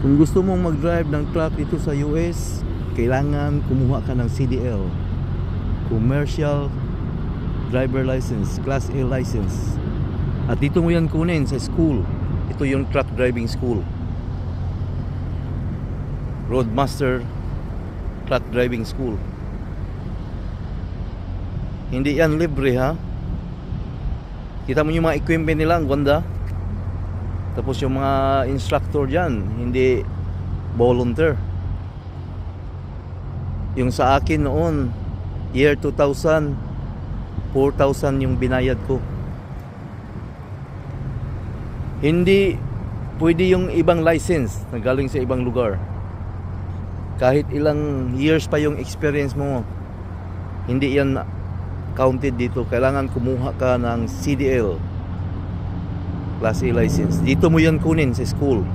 Kung gusto mong mag-drive ng truck dito sa US, kailangan kumuha ka ng CDL, Commercial Driver License, Class A license. At dito mo yan kunin sa school. Ito yung truck driving school, Roadmaster Truck Driving School. Hindi yan libre ha. Kita mo yung mga equipment nila, ang ganda. Tapos yung mga instructor dyan, hindi volunteer. Yung sa akin noon, year 2000, 4,000 yung binayad ko. Hindi pwede yung ibang license na galing sa ibang lugar. Kahit ilang years pa yung experience mo, hindi yan counted dito. Kailangan kumuha ka ng CDL, Class A license. Dito mo yan kunin sa school.